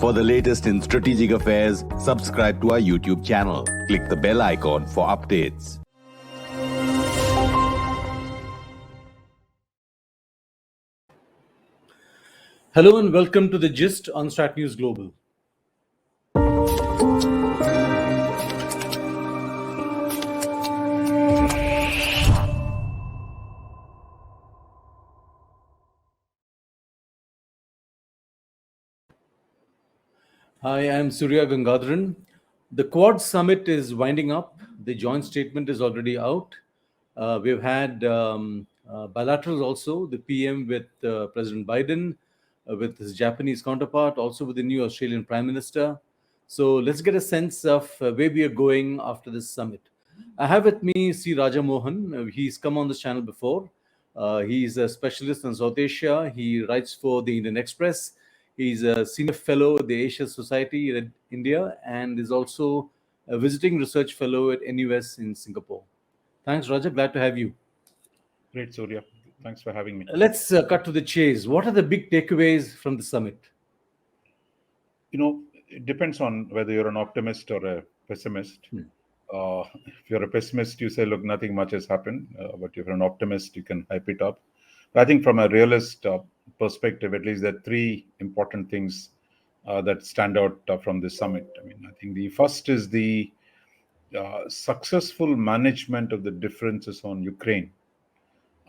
For the latest in strategic affairs, subscribe to our YouTube channel. Click the bell icon for updates. Hello and welcome to the Gist on Strat News Global. Hi, I'm Surya Gangadharan. The Quad Summit is winding up. The joint statement is already out. We've had bilaterals also, the PM with President Biden, with his Japanese counterpart, also with the new Australian Prime Minister. So let's get a sense of where we are going after this summit. I have with me C. Raja Mohan. He's come on this channel before. He's a specialist in South Asia. He writes for the Indian Express. He's a senior fellow at the Asia Society in India and is also a visiting research fellow at NUS in Singapore. Thanks, Raja. Glad to have you. Great, Surya. Thanks for having me. Let's cut to the chase. What are the big takeaways from the summit? It depends on whether you're an optimist or a pessimist. If you're a pessimist, you say, look, nothing much has happened. But if you're an optimist, you can hype it up. I think from a realist perspective, at least there are three important things that stand out from this summit. I think the first is the successful management of the differences on Ukraine.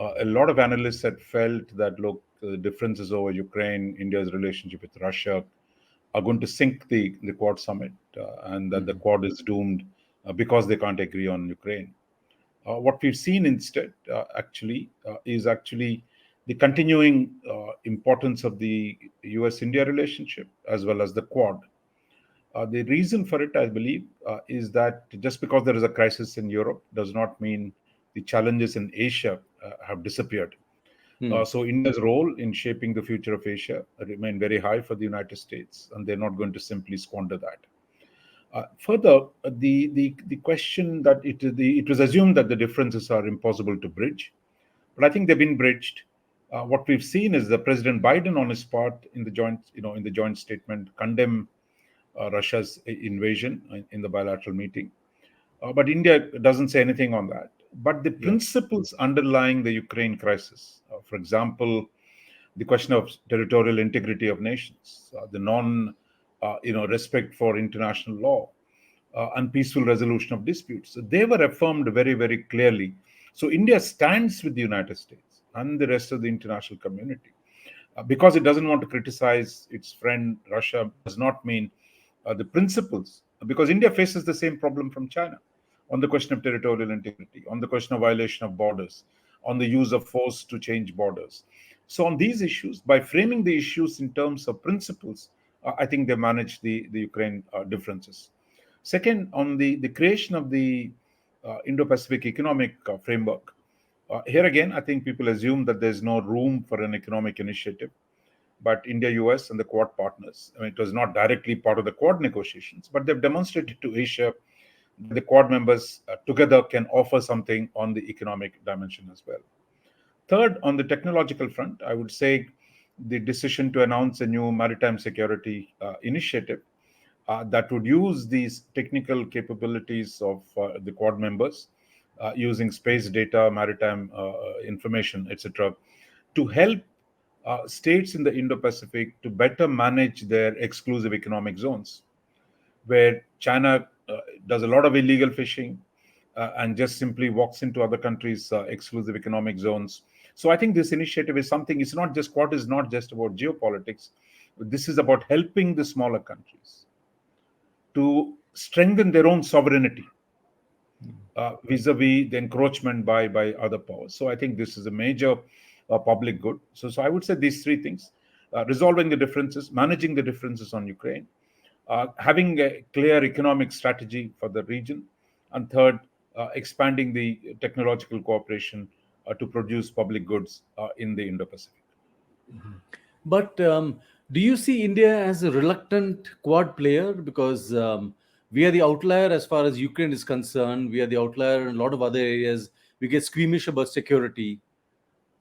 A lot of analysts had felt that, look, the differences over Ukraine, India's relationship with Russia are going to sink the Quad summit and that the Quad is doomed because they can't agree on Ukraine. What we've seen instead is the continuing importance of the US-India relationship as well as the Quad. The reason for it, I believe, is that just because there is a crisis in Europe does not mean the challenges in Asia have disappeared. So India's role in shaping the future of Asia remain very high for the United States, and they're not going to simply squander that. Further, the question that it was assumed that the differences are impossible to bridge, but I think they've been bridged. What we've seen is that President Biden, on his part, in the joint statement, condemned Russia's invasion in the bilateral meeting, but India doesn't say anything on that. But the principles underlying the Ukraine crisis, for example, the question of territorial integrity of nations, the respect for international law, and peaceful resolution of disputes, they were affirmed very, very clearly. So India stands with the United States and the rest of the international community. Because it doesn't want to criticize its friend Russia does not mean the principles, because India faces the same problem from China on the question of territorial integrity, on the question of violation of borders, on the use of force to change borders. So on these issues, by framing the issues in terms of principles, I think they manage the Ukraine differences. Second, on the creation of the Indo Pacific economic framework, here again, I think people assume that there's no room for an economic initiative. But India, US, and the Quad partners, it was not directly part of the Quad negotiations, but they've demonstrated to Asia the Quad members together can offer something on the economic dimension as well. Third, on the technological front, I would say the decision to announce a new maritime security initiative that would use these technical capabilities of the Quad members using space data, maritime information, etc., to help states in the Indo-Pacific to better manage their exclusive economic zones, where China does a lot of illegal fishing and just simply walks into other countries' exclusive economic zones. So I think this initiative is something, Quad is not just about geopolitics, but this is about helping the smaller countries to strengthen their own sovereignty vis-a-vis the encroachment by other powers. So I think this is a major public good. So I would say these three things: resolving the differences, managing the differences on Ukraine, having a clear economic strategy for the region, and third, expanding the technological cooperation to produce public goods in the Indo-Pacific. But do you see India as a reluctant Quad player? Because we are the outlier as far as Ukraine is concerned. We are the outlier in a lot of other areas. We get squeamish about security.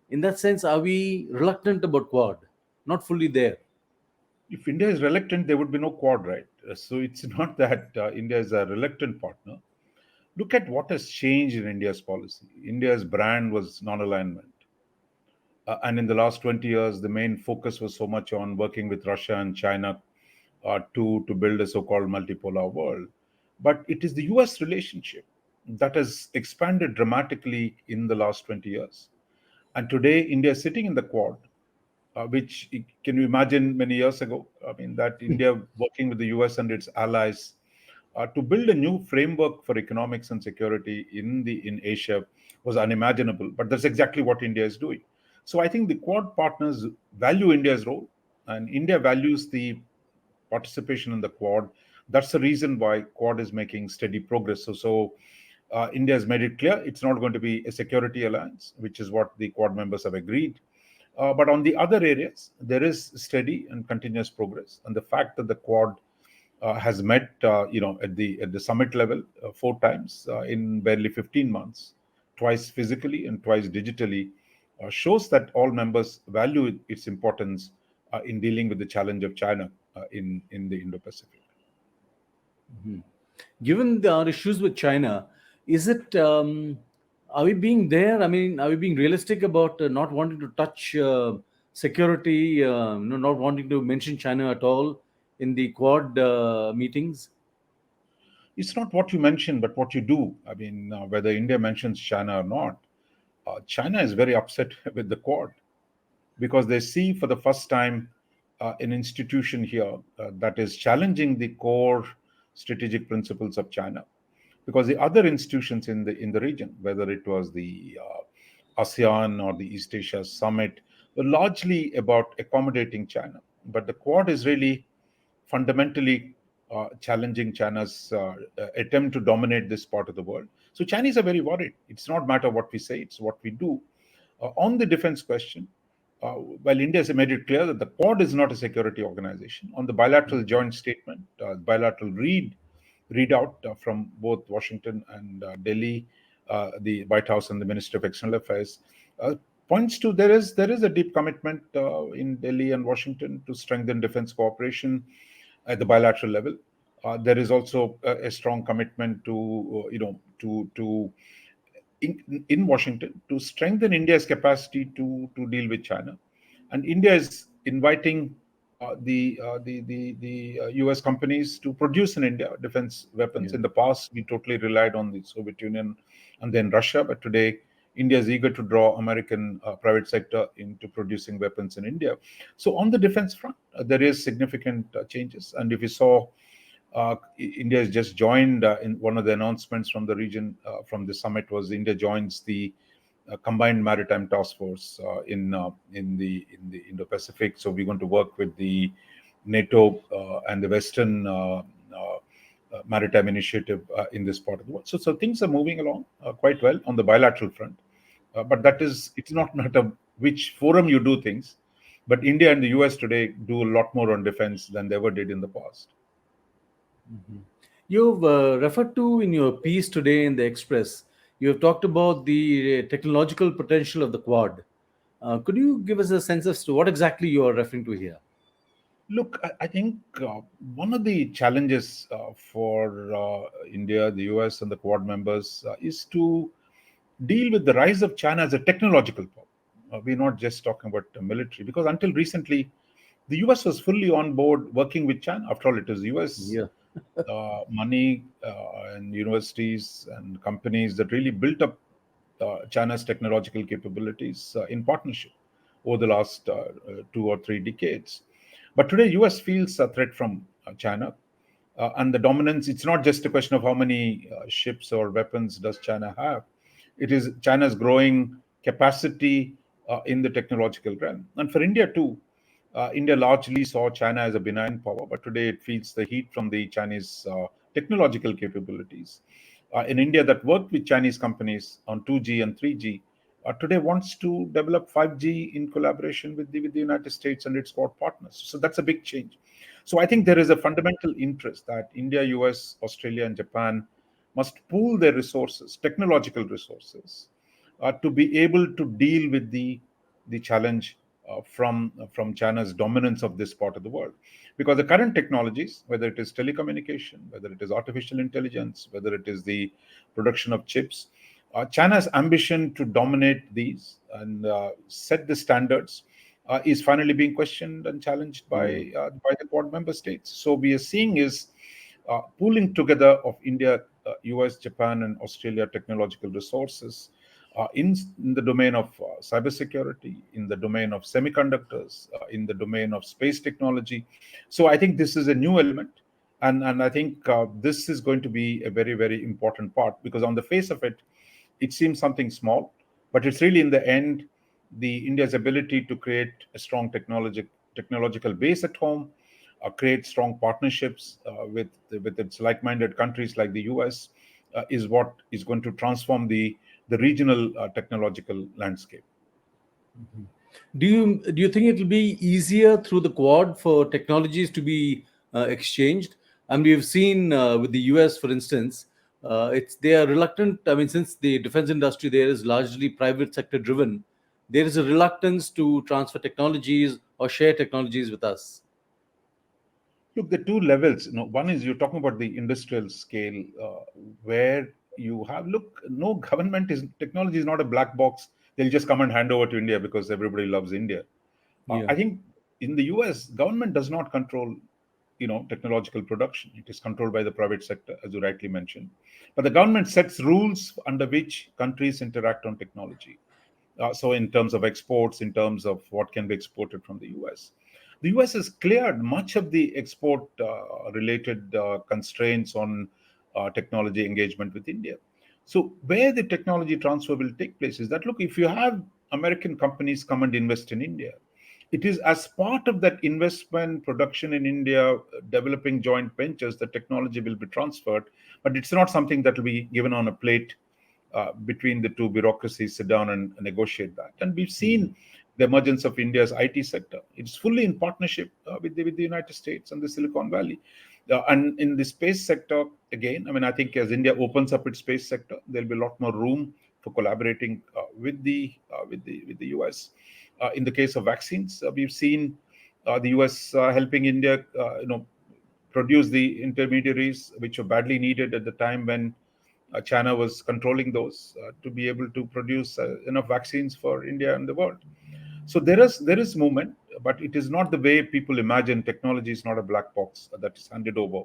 In that sense, are we reluctant about Quad? Not fully there. If India is reluctant, there would be no Quad, right? So it's not that India is a reluctant partner. Look at what has changed in India's policy. India's brand was non alignment. And in the last 20 years, the main focus was so much on working with Russia and China to build a so called multipolar world. But it is the US relationship that has expanded dramatically in the last 20 years. And today, India is sitting in the Quad, which can you imagine many years ago? I mean, that India working with the US and its allies to build a new framework for economics and security in Asia was unimaginable. But that's exactly what India is doing. So I think the Quad partners value India's role, and India values the participation in the Quad. That's the reason why Quad is making steady progress. So India has made it clear it's not going to be a security alliance, which is what the Quad members have agreed. But on the other areas, there is steady and continuous progress. And the fact that the Quad has met, at the summit level 4 times in barely 15 months, twice physically and twice digitally, shows that all members value its importance in dealing with the challenge of China in the Indo Pacific. Given our issues with China, is it are we being there? I mean, are we being realistic about not wanting to touch security, not wanting to mention China at all in the Quad meetings? It's not what you mention, but what you do. I mean, whether India mentions China or not, China is very upset with the Quad because they see for the first time an institution here that is challenging the core strategic principles of China. Because the other institutions in the region, whether it was the ASEAN or the East Asia Summit, were largely about accommodating China. But the Quad is really fundamentally challenging China's attempt to dominate this part of the world. So Chinese are very worried. It's not matter what we say; it's what we do. On the defense question, while India has made it clear that the Quad is not a security organization, on the bilateral joint statement, bilateral readout from both Washington and Delhi, the White House and the Ministry of External Affairs, points to there is a deep commitment in Delhi and Washington to strengthen defense cooperation at the bilateral level. There is also a strong commitment to in Washington to strengthen India's capacity to deal with China, and India is inviting the U.S. companies to produce in India defense weapons. Yeah. In the past, we totally relied on the Soviet Union and then Russia, but today India is eager to draw American private sector into producing weapons in India. So on the defense front, there is significant changes, and if you saw. India has just joined in one of the announcements from the region from the summit was India joins the combined maritime task force in the Indo Pacific. So we're going to work with the NATO and the Western maritime initiative in this part of the world. So things are moving along quite well on the bilateral front. But it's not matter which forum you do things, but India and the US today do a lot more on defense than they ever did in the past. You've referred to in your piece today in the Express, you have talked about the technological potential of the Quad. Could you give us a sense as to what exactly you are referring to here? Look, I think one of the challenges for India, the US, and the Quad members is to deal with the rise of China as a technological power. We're not just talking about the military, because until recently, the US was fully on board working with China. After all, it is US Yeah. money and universities and companies that really built up China's technological capabilities in partnership over the last 2 or 3 decades. But today, US feels a threat from China. And the dominance, it's not just a question of how many ships or weapons does China have. It is China's growing capacity in the technological realm. And for India too, India largely saw China as a benign power, but today it feels the heat from the Chinese technological capabilities. In India, that worked with Chinese companies on 2G and 3G, today wants to develop 5G in collaboration with the United States and its core partners. So that's a big change. So I think there is a fundamental interest that India, US, Australia, and Japan must pool their resources, technological resources, to be able to deal with the challenge from China's dominance of this part of the world. Because the current technologies, whether it is telecommunication, whether it is artificial intelligence, whether it is the production of chips, China's ambition to dominate these and set the standards is finally being questioned and challenged by the Quad member states. So we are seeing is pooling together of India, US, Japan, and Australia technological resources in the domain of cybersecurity, in the domain of semiconductors, in the domain of space technology. So I think this is a new element. And I think this is going to be a very, very important part, because on the face of it, it seems something small, but it's really in the end, the India's ability to create a strong technological base at home, create strong partnerships with its like-minded countries like the US, is what is going to transform the regional technological landscape. Do you think it will be easier through the Quad for technologies to be exchanged? I mean, we've seen with the US, for instance, they are reluctant. I mean, since the defense industry there is largely private sector driven, there is a reluctance to transfer technologies or share technologies with us. Look, the two levels. One is you're talking about the industrial scale, where you have look. No government is technology is not a black box. They'll just come and hand over to India because everybody loves India. Yeah. I think in the US, government does not control, technological production. It is controlled by the private sector, as you rightly mentioned. But the government sets rules under which countries interact on technology. So, in terms of exports, in terms of what can be exported from the US, the US has cleared much of the export related constraints on technology engagement with India. So, where the technology transfer will take place is that look, if you have American companies come and invest in India, it is as part of that investment production in India, developing joint ventures, the technology will be transferred, but it's not something that will be given on a plate between the two bureaucracies sit down and negotiate that. And we've seen the emergence of India's IT sector. It's fully in partnership with the United States and the Silicon Valley. And in the space sector, again, I mean, I think as India opens up its space sector, there'll be a lot more room for collaborating with the US. In the case of vaccines, we've seen the US helping India, produce the intermediaries which were badly needed at the time when China was controlling those to be able to produce enough vaccines for India and the world. So there is movement, but it is not the way people imagine. Technology is not a black box that is handed over.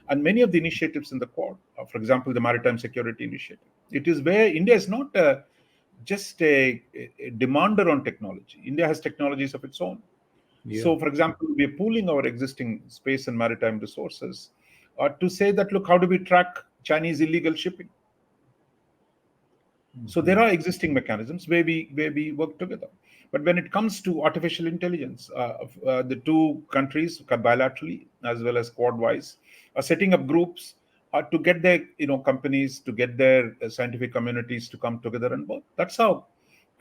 And many of the initiatives in the Quad, for example, the Maritime Security Initiative, it is where India is not just a demander on technology. India has technologies of its own. Yeah. So, for example, we are pooling our existing space and maritime resources to say that, look, how do we track Chinese illegal shipping? So there are existing mechanisms where we work together. But when it comes to artificial intelligence, the two countries bilaterally as well as quad-wise are setting up groups to get their companies, to get their scientific communities to come together and work. That's how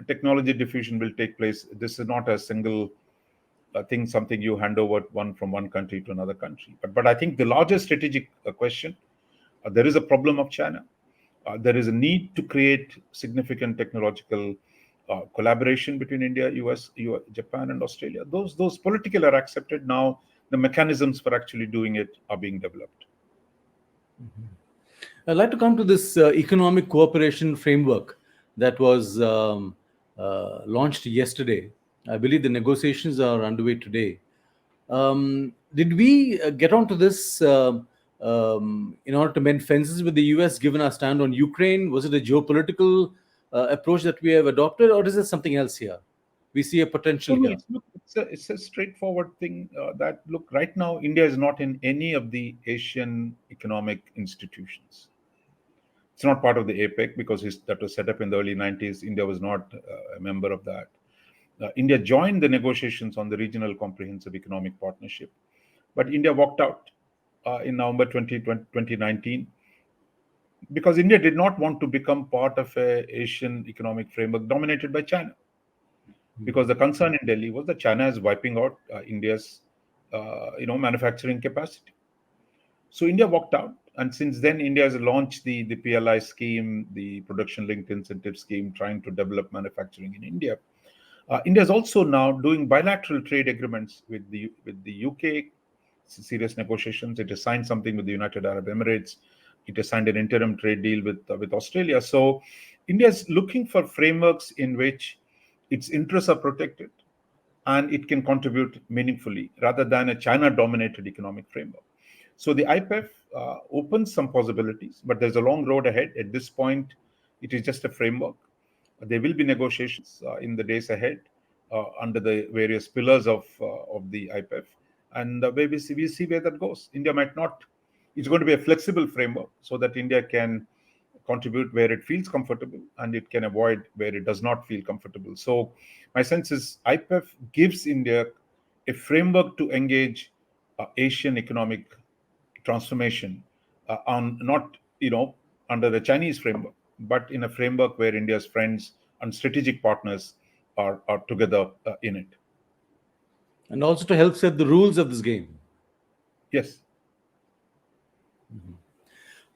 technology diffusion will take place. This is not a single thing, something you hand over from one country to another country. But I think the larger strategic question, there is a problem of China. There is a need to create significant technological collaboration between India, US, Japan, and Australia. Those political are accepted now. The mechanisms for actually doing it are being developed. I'd like to come to this economic cooperation framework that was launched yesterday. I believe the negotiations are underway today. Did we get onto this in order to mend fences with the US, given our stand on Ukraine? Was it a geopolitical approach that we have adopted, or is there something else here? We see a potential No, here. it's a straightforward thing that, look, right now, India is not in any of the Asian economic institutions. It's not part of the APEC because that was set up in the early 90s. India was not a member of that. India joined the negotiations on the Regional Comprehensive Economic Partnership, but India walked out in November 2019 because India did not want to become part of a Asian economic framework dominated by China. Because the concern in Delhi was that China is wiping out India's manufacturing capacity. So India walked out, and since then India has launched the PLI scheme, the production linked incentive scheme, trying to develop manufacturing in India. India is also now doing bilateral trade agreements with the UK. Serious negotiations. It has signed something with the United Arab Emirates. It has signed an interim trade deal with Australia. So India is looking for frameworks in which its interests are protected and it can contribute meaningfully rather than a China-dominated economic framework. So the IPEF opens some possibilities, but there's a long road ahead. At this point, it is just a framework. There will be negotiations in the days ahead under the various pillars of the IPEF, and we see where that goes. India might not. It's going to be a flexible framework so that India can contribute where it feels comfortable and it can avoid where it does not feel comfortable. So my sense is IPEF gives India a framework to engage Asian economic transformation on not under the Chinese framework, but in a framework where India's friends and strategic partners are together in it. And also to help set the rules of this game. Yes.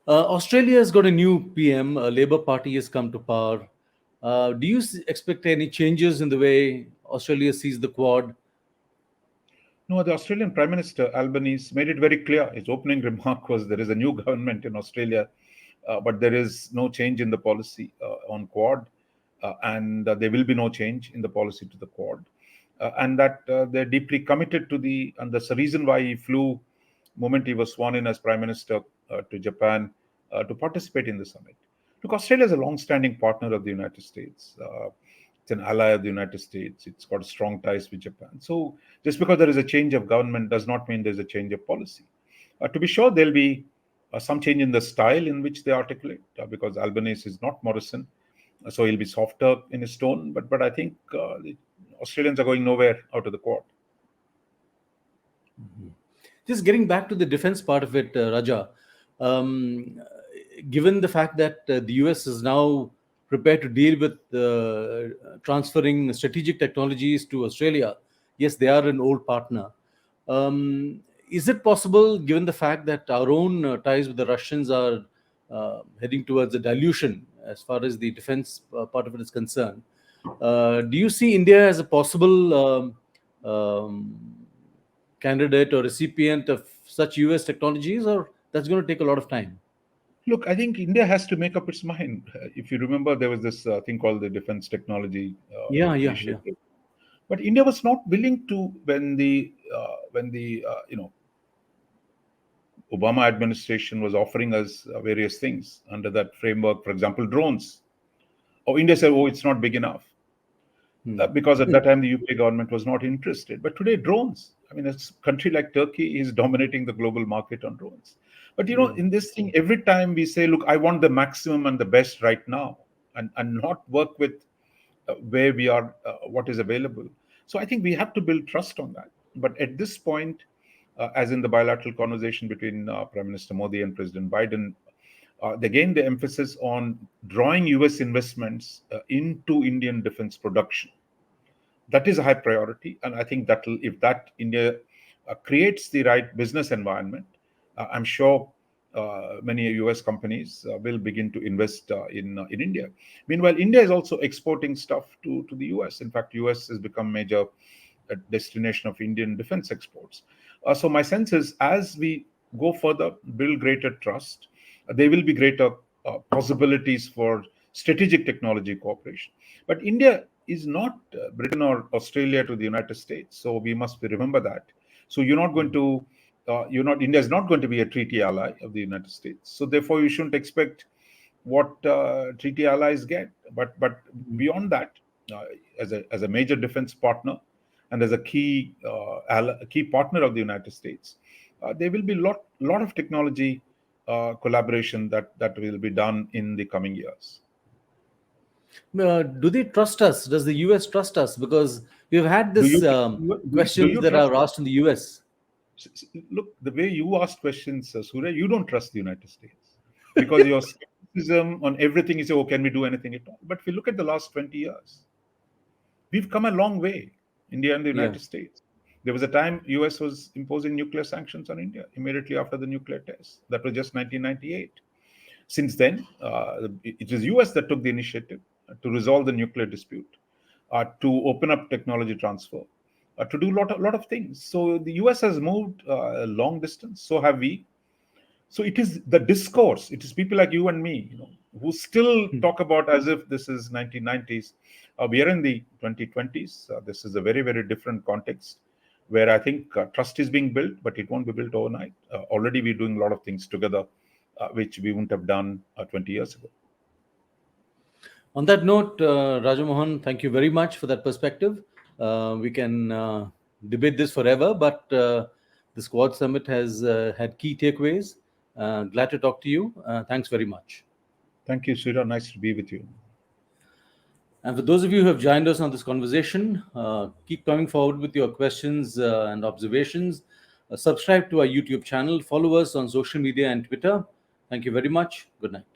Australia has got a new PM. A Labour Party has come to power. Do you expect any changes in the way Australia sees the Quad? No, the Australian Prime Minister Albanese made it very clear. His opening remark was there is a new government in Australia, but there is no change in the policy on Quad, and there will be no change in the policy to the Quad, and that they're deeply committed to and that's the reason why he flew moment he was sworn in as Prime Minister to Japan to participate in the summit. Look, Australia is a long-standing partner of the United States. It's an ally of the United States. It's got strong ties with Japan. So just because there is a change of government does not mean there's a change of policy. To be sure, there'll be some change in the style in which they articulate, because Albanese is not Morrison, so he'll be softer in his tone. But I think the Australians are going nowhere out of the Quad. Just getting back to the defense part of it, Raja, given the fact that the US is now prepared to deal with transferring strategic technologies to Australia, yes, they are an old partner. Is it possible, given the fact that our own ties with the Russians are heading towards a dilution as far as the defense part of it is concerned, do you see India as a possible candidate or recipient of such US technologies, or that's going to take a lot of time? Look, I think India has to make up its mind. If you remember, there was this thing called the Defense Technology Initiative. But India was not willing to when the Obama administration was offering us various things under that framework. For example, drones. Or India said, "Oh, it's not big enough," because at that time the UK government was not interested. But today, drones. I mean, a country like Turkey is dominating the global market on drones. But in this thing, every time we say, "Look, I want the maximum and the best right now," and not work with where we are, what is available. So I think we have to build trust on that. But at this point, as in the bilateral conversation between Prime Minister Modi and President Biden, again the emphasis on drawing US investments into Indian defense production. That is a high priority, and I think that if that India creates the right business environment, I'm sure many US companies will begin to invest in India. Meanwhile, India is also exporting stuff to the US. In fact, US has become major destination of Indian defense exports. So my sense is, as we go further, build greater trust, there will be greater possibilities for strategic technology cooperation. But India is not Britain or Australia to the United States, so we must remember that. So you're not going to, India is not going to be a treaty ally of the United States. So therefore, you shouldn't expect what treaty allies get. But beyond that, as a major defense partner and as a key partner of the United States, there will be lot of technology collaboration that will be done in the coming years. Do they trust us? Does the US trust us? Because we've had this questions that are asked in the US. Look, the way you ask questions, Surya, you don't trust the United States because your skepticism on everything is, oh, can we do anything at all? But if you look at the last 20 years, we've come a long way, India and the United States. There was a time US was imposing nuclear sanctions on India immediately after the nuclear test. That was just 1998. Since then, it is US that took the initiative to resolve the nuclear dispute. to open up technology transfer, to do lot of things. So the US has moved a long distance. So have we. So it is the discourse. It is people like you and me, who still talk about as if this is 1990s. We are in the 2020s. This is a very, very different context where I think trust is being built, but it won't be built overnight. Already we're doing a lot of things together, which we wouldn't have done 20 years ago. On that note, Raja Mohan, thank you very much for that perspective. We can debate this forever, but this Quad Summit has had key takeaways. Glad to talk to you. Thanks very much. Thank you, Surya. Nice to be with you. And for those of you who have joined us on this conversation, keep coming forward with your questions and observations. Subscribe to our YouTube channel. Follow us on social media and Twitter. Thank you very much. Good night.